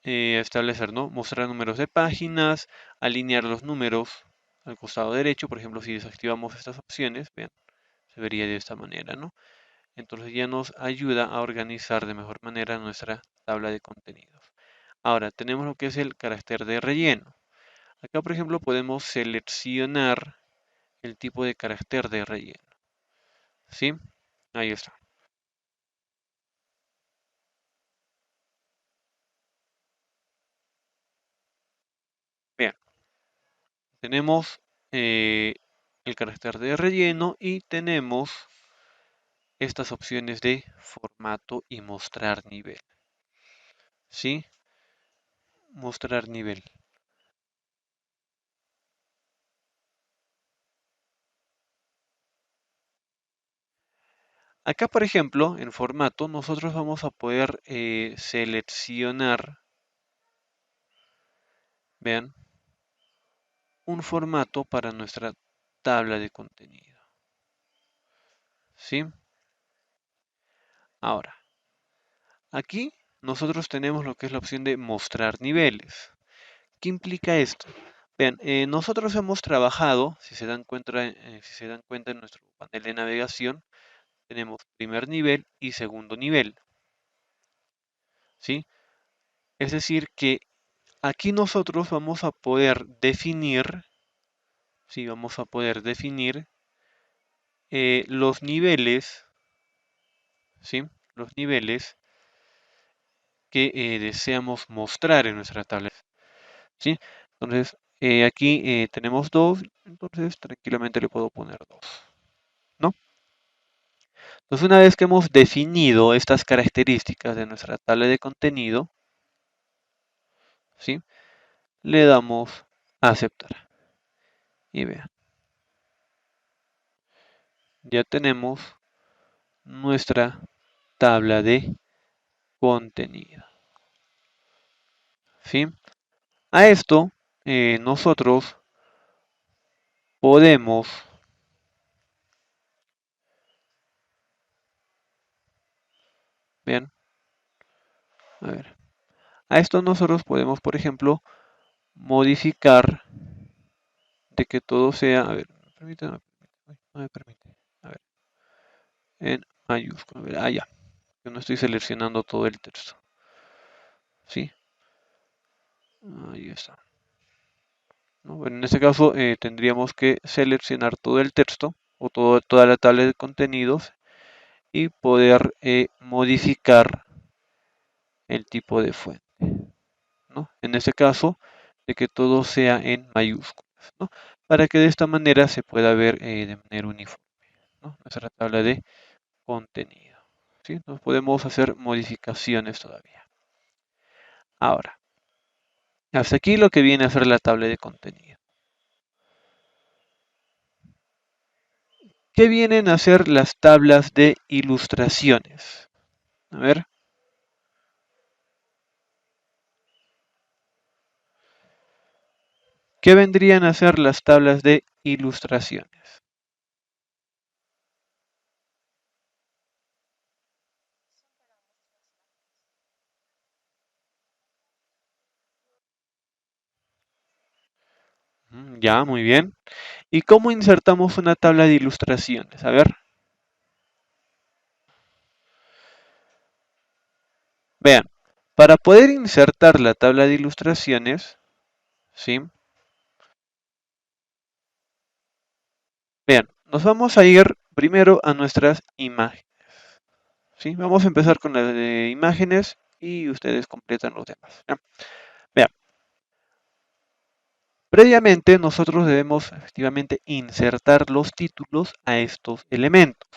a establecer, ¿no? Mostrar números de páginas, alinear los números al costado derecho. Por ejemplo, si desactivamos estas opciones, vean, se vería de esta manera, ¿no? Entonces ya nos ayuda a organizar de mejor manera nuestra tabla de contenidos. Ahora, tenemos lo que es el carácter de relleno. Acá, por ejemplo, podemos seleccionar el tipo de carácter de relleno. ¿Sí? Ahí está. Vean, tenemos el carácter de relleno y tenemos estas opciones de formato y mostrar nivel. ¿Sí? Mostrar nivel. Acá, por ejemplo, en formato, nosotros vamos a poder seleccionar, vean, un formato para nuestra tabla de contenido. ¿Sí? Ahora, aquí nosotros tenemos lo que es la opción de mostrar niveles. ¿Qué implica esto? Vean, nosotros hemos trabajado, si se dan cuenta en nuestro panel de navegación, tenemos primer nivel y segundo nivel. ¿Sí? Es decir, que aquí nosotros vamos a poder definir, ¿sí? Vamos a poder definir los niveles, ¿sí? Los niveles que deseamos mostrar en nuestra tabla, ¿sí? Entonces, aquí tenemos dos, entonces tranquilamente le puedo poner dos, ¿no? Entonces, una vez que hemos definido estas características de nuestra tabla de contenido, ¿sí? Le damos a aceptar. Y vean, ya tenemos nuestra tabla de contenido, ¿sí? A esto nosotros podemos, vean, a ver, a esto nosotros podemos, por ejemplo, modificar de que todo sea, a ver, permítame, no me permite, a ver, en mayúscula, a ver, ya, yo no estoy seleccionando todo el texto, ¿sí? Ahí está. ¿No? Bueno, en este caso tendríamos que seleccionar todo el texto o toda la tabla de contenidos y poder modificar el tipo de fuente, ¿no? En este caso, de que todo sea en mayúsculas, ¿no? Para que de esta manera se pueda ver de manera uniforme, ¿no? Nuestra tabla de contenido, ¿sí? Nos podemos hacer modificaciones todavía. Ahora, hasta aquí lo que viene a ser la tabla de contenido. ¿Qué vienen a ser las tablas de ilustraciones? A ver. ¿Qué vendrían a ser las tablas de ilustraciones? Ya, muy bien. ¿Y cómo insertamos una tabla de ilustraciones? A ver, vean, para poder insertar la tabla de ilustraciones, ¿sí? Vean, nos vamos a ir primero a nuestras imágenes, ¿sí? Vamos a empezar con las de imágenes y ustedes completan los demás, ¿ya? Vean, previamente nosotros debemos efectivamente insertar los títulos a estos elementos.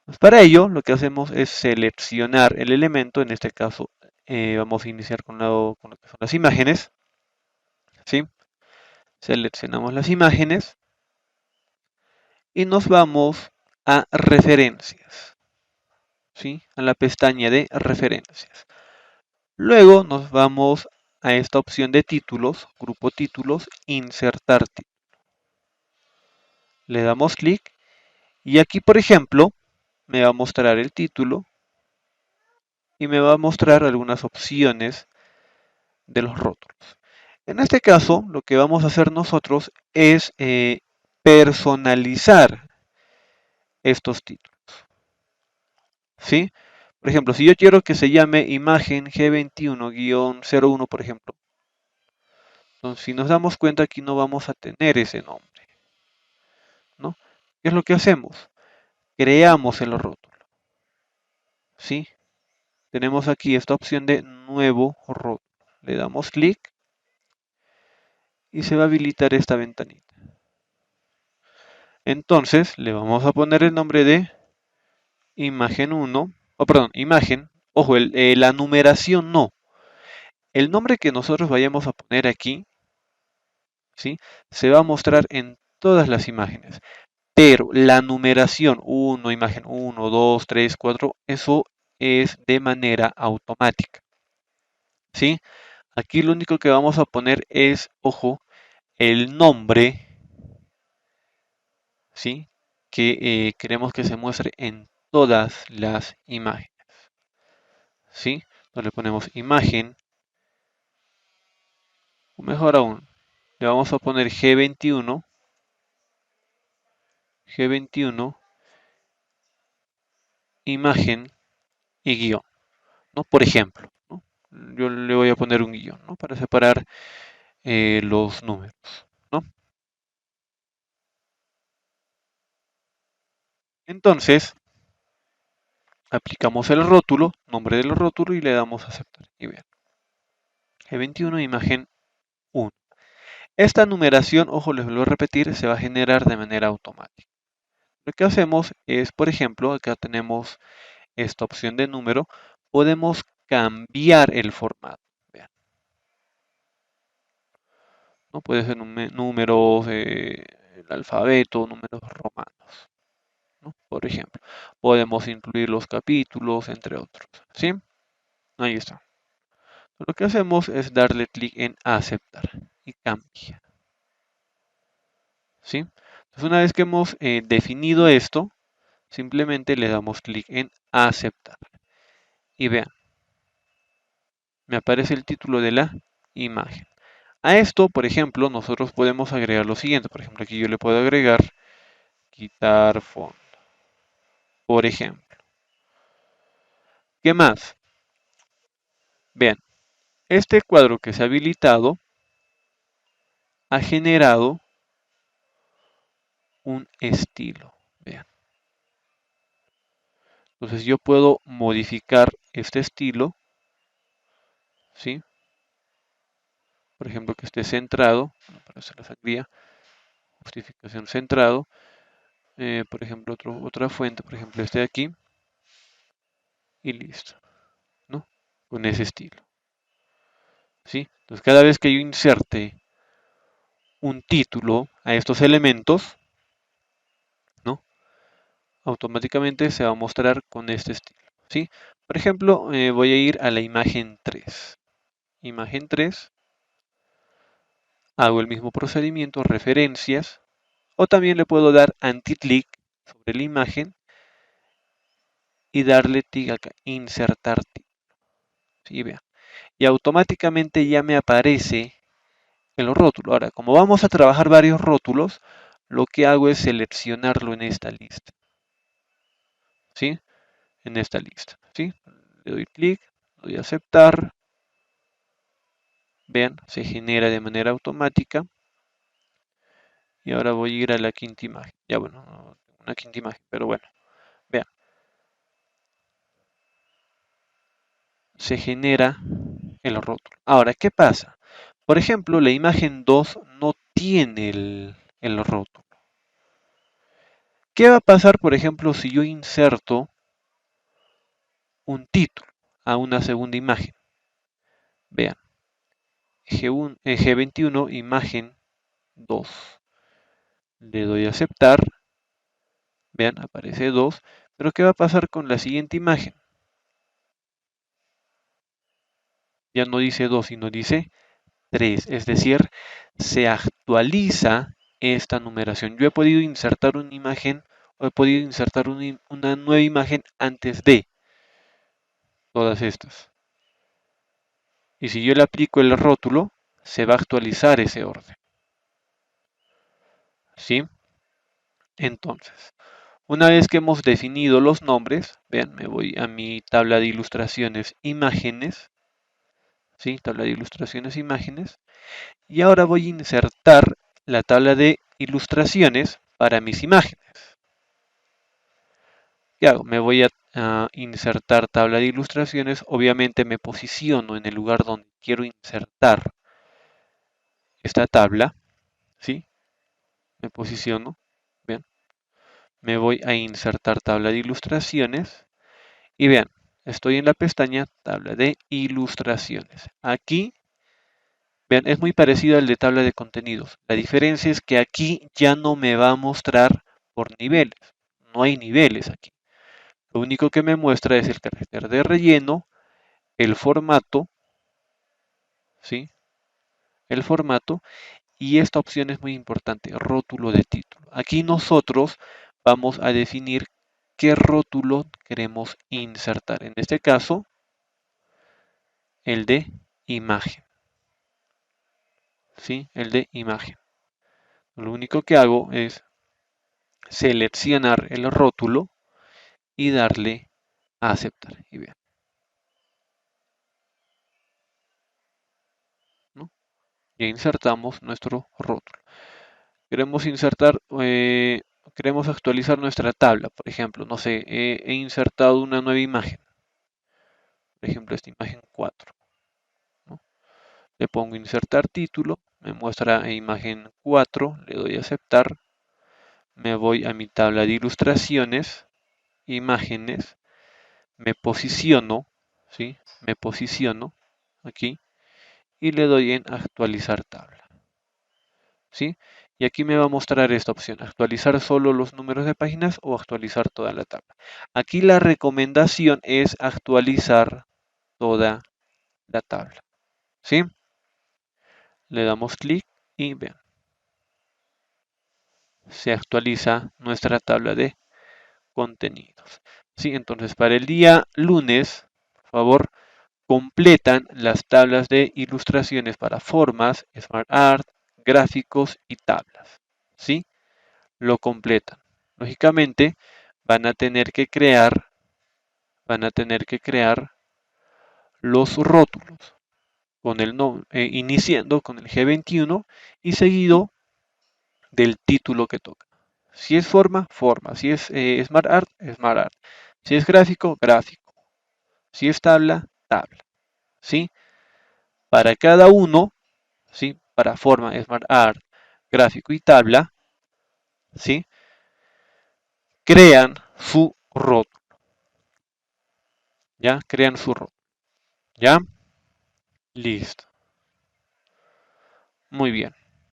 Pues para ello, lo que hacemos es seleccionar el elemento, en este caso vamos a iniciar con lo que son las imágenes, ¿sí? Seleccionamos las imágenes y nos vamos a referencias, ¿sí? A la pestaña de referencias. Luego nos vamos a esta opción de títulos, grupo títulos, insertar título. Le damos clic y aquí, por ejemplo, me va a mostrar el título y me va a mostrar algunas opciones de los rótulos. En este caso, lo que vamos a hacer nosotros es personalizar estos títulos, ¿sí? Por ejemplo, si yo quiero que se llame imagen G21-01, por ejemplo, entonces si nos damos cuenta aquí no vamos a tener ese nombre, ¿no? ¿Qué es lo que hacemos? Creamos el rótulo, ¿sí? Tenemos aquí esta opción de nuevo rótulo. Le damos clic y se va a habilitar esta ventanita. Entonces le vamos a poner el nombre de imagen 1, o perdón, imagen, ojo, la numeración no. El nombre que nosotros vayamos a poner aquí, ¿sí? Se va a mostrar en todas las imágenes. Pero la numeración 1, imagen 1, 2, 3, 4, eso es de manera automática, ¿sí? Aquí lo único que vamos a poner es, ojo, el nombre, ¿sí? Que queremos que se muestre en todas las imágenes, ¿sí? Entonces le ponemos imagen, o mejor aún, le vamos a poner G21, G21, imagen y guión, ¿no? Por ejemplo, ¿no? Yo le voy a poner un guión, ¿no? Para separar los números, ¿no? Entonces, aplicamos el rótulo, nombre del rótulo y le damos a aceptar. Y vean, G21, imagen 1. Esta numeración, ojo, les vuelvo a repetir, se va a generar de manera automática. Lo que hacemos es, por ejemplo, acá tenemos esta opción de número, podemos cambiar el formato. Vean, ¿no? Puede ser números, el alfabeto, números romanos, ¿no? Por ejemplo, podemos incluir los capítulos, entre otros, ¿sí? Ahí está. Lo que hacemos es darle clic en aceptar y cambia, ¿sí? Entonces, una vez que hemos definido esto, simplemente le damos clic en aceptar. Y vean, me aparece el título de la imagen. A esto, por ejemplo, nosotros podemos agregar lo siguiente. Por ejemplo, aquí yo le puedo agregar quitar fondo. Por ejemplo. ¿Qué más? Vean, este cuadro que se ha habilitado ha generado un estilo. Vean. Entonces yo puedo modificar este estilo, ¿sí? Por ejemplo, que esté centrado. Bueno, para hacer la sangría, justificación centrado. Por ejemplo, otra fuente, por ejemplo, este de aquí. Y listo, ¿no? Con ese estilo, ¿sí? Entonces cada vez que yo inserte un título a estos elementos, ¿no? Automáticamente se va a mostrar con este estilo, ¿sí? Por ejemplo, voy a ir a la imagen 3. Imagen 3, hago el mismo procedimiento, referencias, o también le puedo dar anti-click sobre la imagen y darle clic acá, insertar título, ¿sí? Vean. Y automáticamente ya me aparece el rótulo. Ahora, como vamos a trabajar varios rótulos, lo que hago es seleccionarlo en esta lista, ¿sí? En esta lista, ¿sí? Le doy clic, doy a aceptar. Vean, se genera de manera automática. Y ahora voy a ir a la quinta imagen. Ya bueno, no tengo una quinta imagen, pero bueno, vean. Se genera el rótulo. Ahora, ¿qué pasa? Por ejemplo, la imagen 2 no tiene el rótulo. ¿Qué va a pasar, por ejemplo, si yo inserto un título a una segunda imagen? Vean, G21, imagen 2. Le doy a aceptar. Vean, aparece 2. Pero ¿qué va a pasar con la siguiente imagen? Ya no dice 2, sino dice 3. Es decir, se actualiza esta numeración. Yo he podido insertar una imagen o he podido insertar una nueva imagen antes de todas estas. Y si yo le aplico el rótulo, se va a actualizar ese orden, ¿sí? Entonces, una vez que hemos definido los nombres, vean, me voy a mi tabla de ilustraciones, imágenes, ¿sí? Tabla de ilustraciones, imágenes. Y ahora voy a insertar la tabla de ilustraciones para mis imágenes. ¿Qué hago? Me voy a insertar tabla de ilustraciones. Obviamente me posiciono en el lugar donde quiero insertar esta tabla, ¿sí? Me posiciono, ¿bien? Me voy a insertar tabla de ilustraciones y vean, estoy en la pestaña tabla de ilustraciones. Aquí, vean, es muy parecido al de tabla de contenidos. La diferencia es que aquí ya no me va a mostrar por niveles. No hay niveles aquí. Lo único que me muestra es el carácter de relleno, el formato, ¿sí? El formato y esta opción es muy importante, rótulo de título. Aquí nosotros vamos a definir qué rótulo queremos insertar. En este caso, el de imagen, ¿sí? El de imagen. Lo único que hago es seleccionar el rótulo y darle a aceptar. Y vean, ¿no? Ya insertamos nuestro rótulo. Queremos insertar, queremos actualizar nuestra tabla. Por ejemplo, no sé, he insertado una nueva imagen. Por ejemplo, esta imagen 4. ¿No? Le pongo insertar título, me muestra imagen 4, le doy a aceptar. Me voy a mi tabla de ilustraciones, imágenes, me posiciono, ¿sí? Me posiciono aquí y le doy en actualizar tabla, ¿sí? Y aquí me va a mostrar esta opción, actualizar solo los números de páginas o actualizar toda la tabla. Aquí la recomendación es actualizar toda la tabla, ¿sí? Le damos clic y vean, se actualiza nuestra tabla de contenidos. ¿Sí? Entonces, para el día lunes, por favor, completan las tablas de ilustraciones para formas, Smart Art, gráficos y tablas. ¿Sí? Lo completan. Lógicamente, van a tener que crear, van a tener que crear los rótulos con el iniciando con el G21 y seguido del título que toca. Si es forma, forma. Si es Smart Art, Smart Art. Si es gráfico, gráfico. Si es tabla, tabla. ¿Sí? Para cada uno, ¿sí? Para forma, Smart Art, gráfico y tabla, ¿sí? Crean su rótulo. ¿Ya? Crean su rótulo. ¿Ya? Listo. Muy bien.